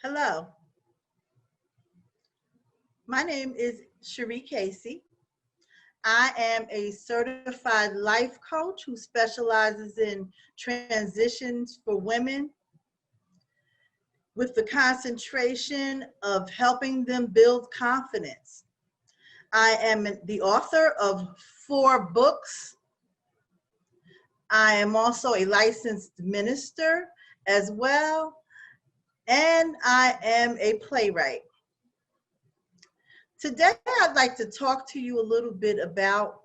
Hello, my name is Sheree Casey. I am a certified life coach who specializes in transitions for women with the concentration of helping them build confidence. I am the author of 4 books. I am also a licensed minister as well, and I am a playwright. Today, I'd like to talk to you a little bit about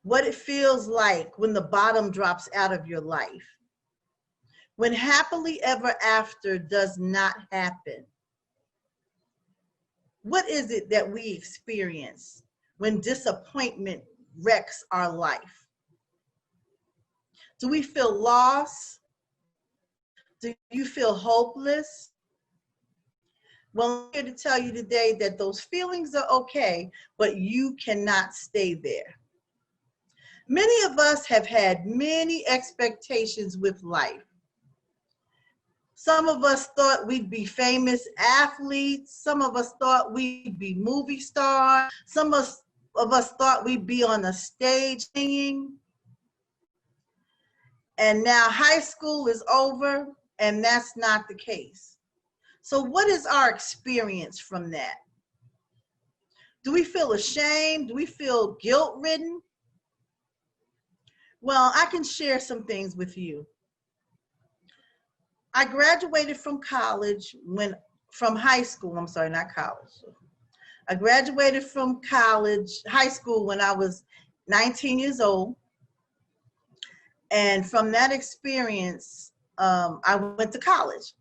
what it feels like when the bottom drops out of your life, when happily ever after does not happen. What is it that we experience when disappointment wrecks our life? Do we feel lost? Do you feel hopeless? Well, I'm here to tell you today that those feelings are okay, but you cannot stay there. Many of us have had many expectations with life. Some of us thought we'd be famous athletes. Some of us thought we'd be movie stars. Some of us thought we'd be on a stage singing. And now high school is over, and that's not the case. So what is our experience from that? Do we feel ashamed? Do we feel guilt-ridden? Well, I can share some things with you. I graduated from college from high school, I'm sorry, not college. I graduated from high school when I was 19 years old. And from that experience, I went to college.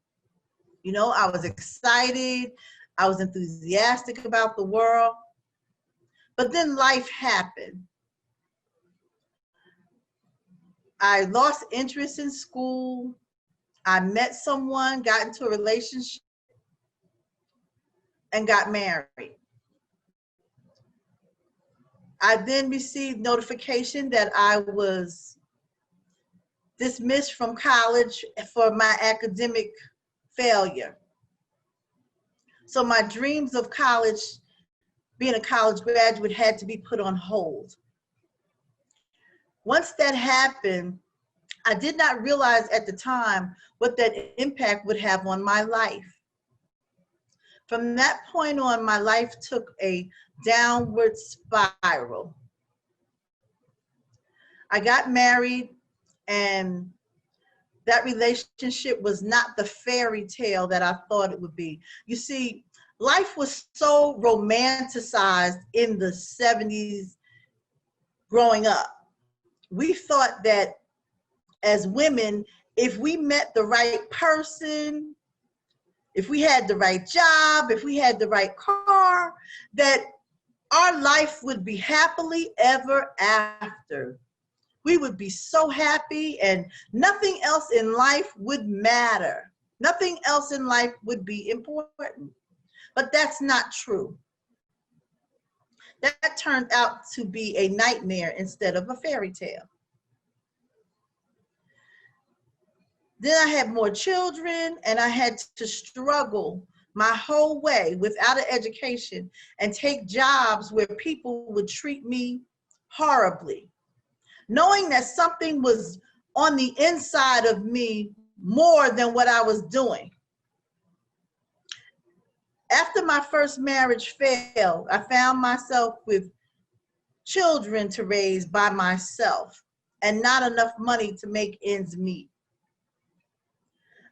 You know, I was excited. I was enthusiastic about the world. But then life happened. I lost interest in school. I met someone, got into a relationship, and got married. I then received notification that I was dismissed from college for my academic failure. So my dreams of college, being a college graduate, had to be put on hold. Once that happened, I did not realize at the time what that impact would have on my life. From that point on, my life took a downward spiral. I got married, and that relationship was not the fairy tale that I thought it would be. You see, life was so romanticized in the 70s growing up. We thought that as women, if we met the right person, if we had the right job, if we had the right car, that our life would be happily ever after. We would be so happy and nothing else in life would matter. Nothing else in life would be important. But that's not true. That turned out to be a nightmare instead of a fairy tale. Then I had more children, and I had to struggle my whole way without an education and take jobs where people would treat me horribly, knowing that something was on the inside of me more than what I was doing. After my first marriage failed, I found myself with children to raise by myself and not enough money to make ends meet.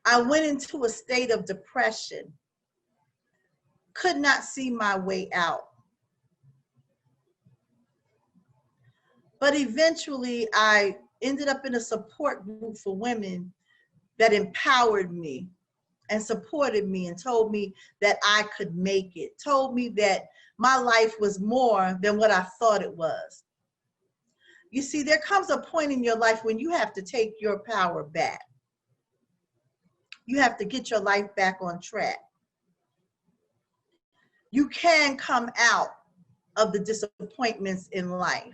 I went into a state of depression, could not see my way out. But eventually, I ended up in a support group for women that empowered me and supported me and told me that I could make it, told me that my life was more than what I thought it was. You see, there comes a point in your life when you have to take your power back. You have to get your life back on track. You can come out of the disappointments in life.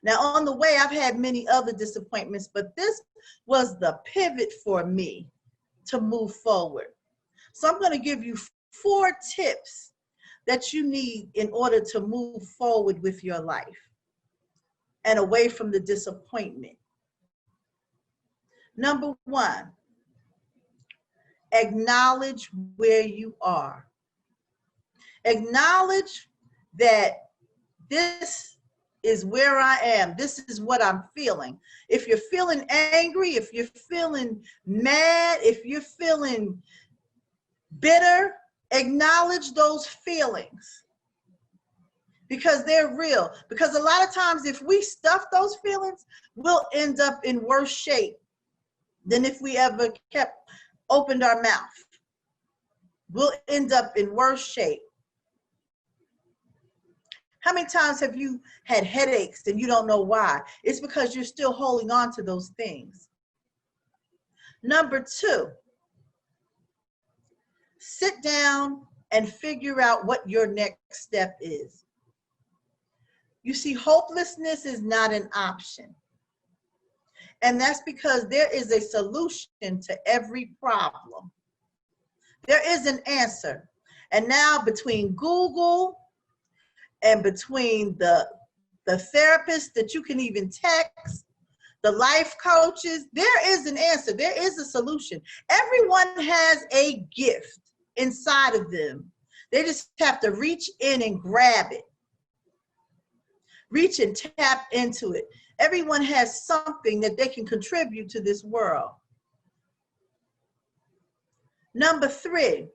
Now, on the way, I've had many other disappointments, but this was the pivot for me. to move forward. So I'm going to give you 4 tips that you need in order to move forward with your life and away from the disappointment. Number 1, acknowledge where you are. Acknowledge that this is where I am. This is what I'm feeling. If you're feeling angry, if you're feeling mad, if you're feeling bitter, acknowledge those feelings because they're real. Because a lot of times if we stuff those feelings, we'll end up in worse shape than if we ever opened our mouth. We'll end up in worse shape. How many times have you had headaches and you don't know why? It's because you're still holding on to those things. Number 2, sit down and figure out what your next step is. You see, hopelessness is not an option. And that's because there is a solution to every problem. There is an answer. And now between Google and between the therapists that you can even text, the life coaches, there is an answer. There is a solution. Everyone has a gift inside of them. They just have to reach in and grab it. Reach and tap into it. Everyone has something that they can contribute to this world. Number 3,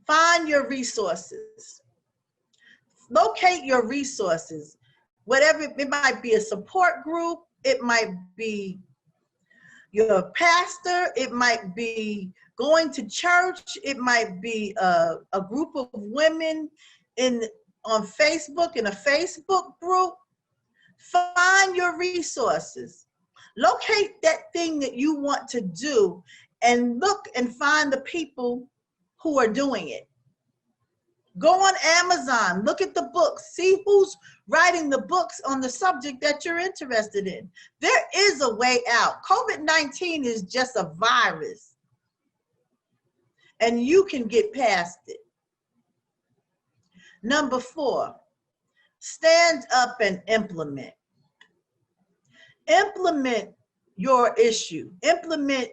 find your resources. Locate your resources. Whatever, it might be a support group, it might be your pastor, it might be going to church, it might be a group of women on Facebook, in a Facebook group. Find your resources. Locate that thing that you want to do and look and find the people who are doing it. Go on Amazon, look at the books, see who's writing the books on the subject that you're interested in. There is a way out. COVID-19 is just a virus, and you can get past it. Number 4, stand up and implement. Implement your issue. Implement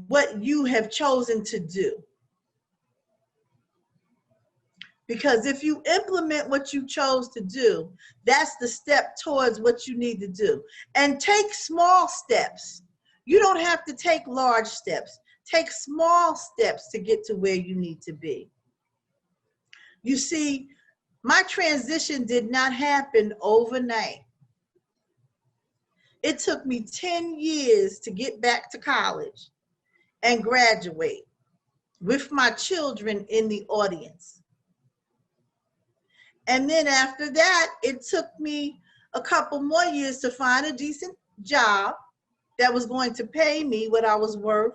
what you have chosen to do. Because if you implement what you chose to do, that's the step towards what you need to do. And take small steps. You don't have to take large steps. Take small steps to get to where you need to be. You see, my transition did not happen overnight. It took me 10 years to get back to college and graduate with my children in the audience. And then after that, it took me a couple more years to find a decent job that was going to pay me what I was worth.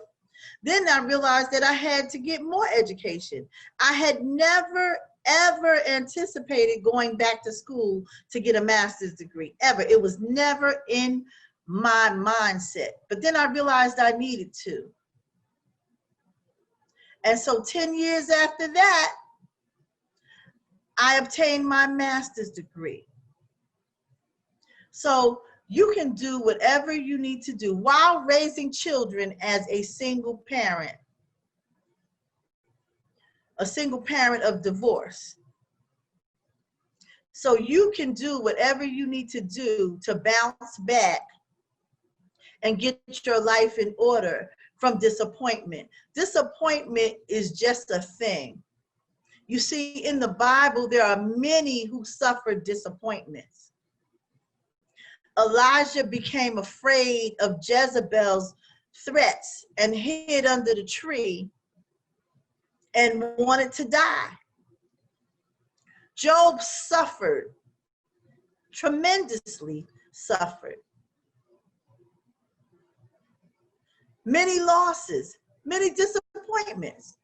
Then I realized that I had to get more education. I had never, ever anticipated going back to school to get a master's degree, ever. It was never in my mindset. But then I realized I needed to. And so 10 years after that, I obtained my master's degree. So you can do whatever you need to do while raising children as a single parent of divorce. So you can do whatever you need to do to bounce back and get your life in order from disappointment. Disappointment is just a thing. You see, in the Bible, there are many who suffered disappointments. Elijah became afraid of Jezebel's threats and hid under the tree and wanted to die. Job suffered, tremendously suffered. Many losses, many disappointments.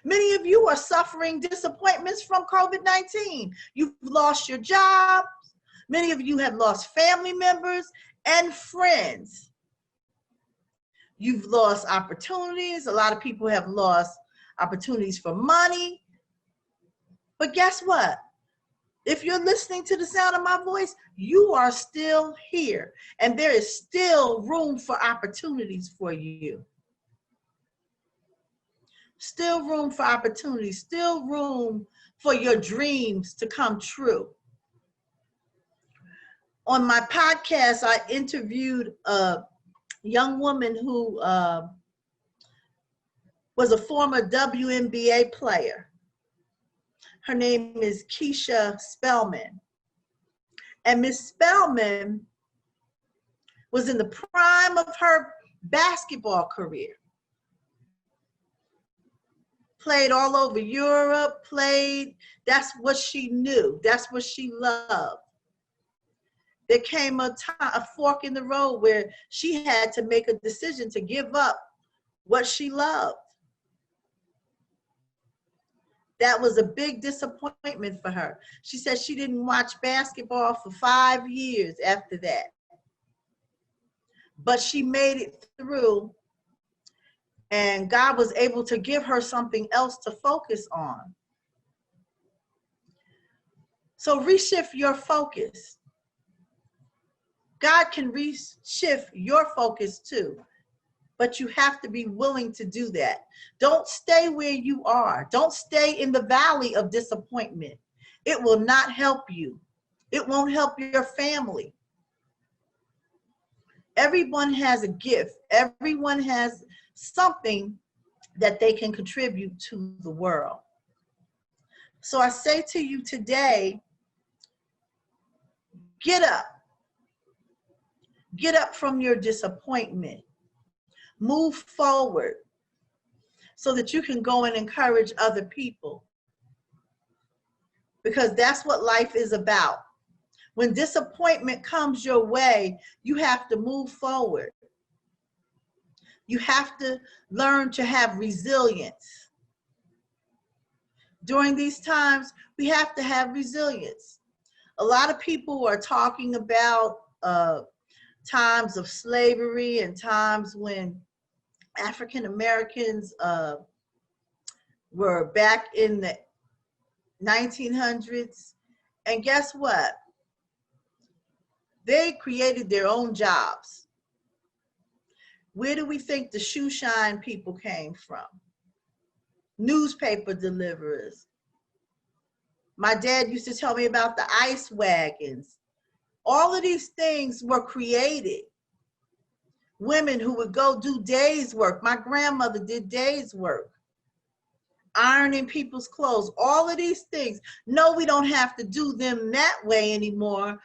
Many of you are suffering disappointments from COVID-19. You've lost your jobs. Many of you have lost family members, and friends. You've lost opportunities. A lot of people have lost opportunities for money. But guess what? If you're listening to the sound of my voice, you are still here. And there is still room for opportunities for you. Still room for opportunities. Still room for your dreams to come true. On my podcast, I interviewed a young woman who was a former WNBA player. Her name is Keisha Spellman. And Miss Spellman was in the prime of her basketball career. Played all over Europe, that's what she knew. That's what she loved. There came a fork in the road where she had to make a decision to give up what she loved. That was a big disappointment for her. She said she didn't watch basketball for 5 years after that. But she made it through, and God was able to give her something else to focus on. So reshift your focus. God can reshift your focus too, but you have to be willing to do that. Don't stay where you are. Don't stay in the valley of disappointment. It will not help you. It won't help your family. Everyone has a gift. Everyone has something that they can contribute to the world. So I say to you today, get up. Get up from your disappointment. Move forward so that you can go and encourage other people. Because that's what life is about. When disappointment comes your way, you have to move forward. You have to learn to have resilience. During these times, we have to have resilience. A lot of people are talking about times of slavery and times when African Americans were back in the 1900s. And guess what? They created their own jobs. Where do we think the shoe shine people came from? Newspaper deliverers. My dad used to tell me about the ice wagons. All of these things were created. Women who would go do days work. My grandmother did days work. Ironing people's clothes. All of these things. No, we don't have to do them that way anymore.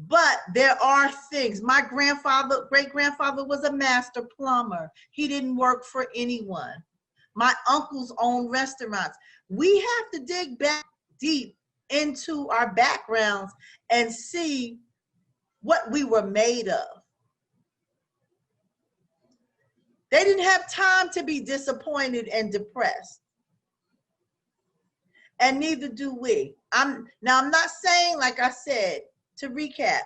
But there are things. My great-grandfather was a master plumber. He didn't work for anyone. My uncles owned restaurants. We have to dig back deep into our backgrounds and see what we were made of. They didn't have time to be disappointed and depressed. And neither do we. I'm not saying, like I said, to recap,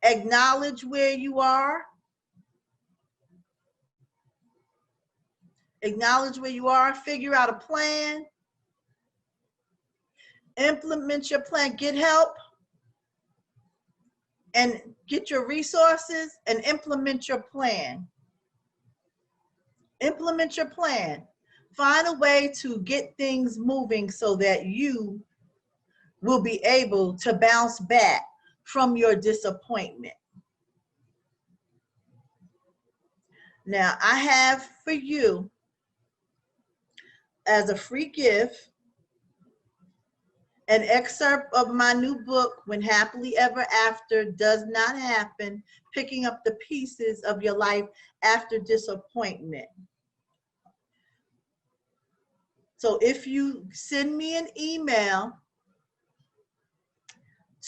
acknowledge where you are. Acknowledge where you are, figure out a plan. Implement your plan, get help. And get your resources and implement your plan. Implement your plan. Find a way to get things moving so that you will be able to bounce back from your disappointment. Now, I have for you, as a free gift, an excerpt of my new book, When Happily Ever After Does Not Happen, Picking Up the Pieces of Your Life After Disappointment. So if you send me an email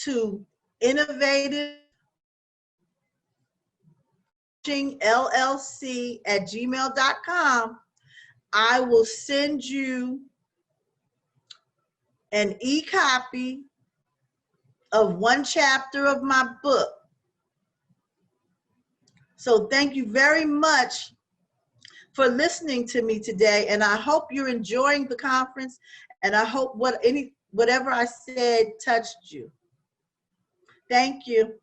to innovativellc@gmail.com, I will send you an e-copy of one chapter of my book. So thank you very much for listening to me today. And I hope you're enjoying the conference. And I hope whatever I said touched you. Thank you.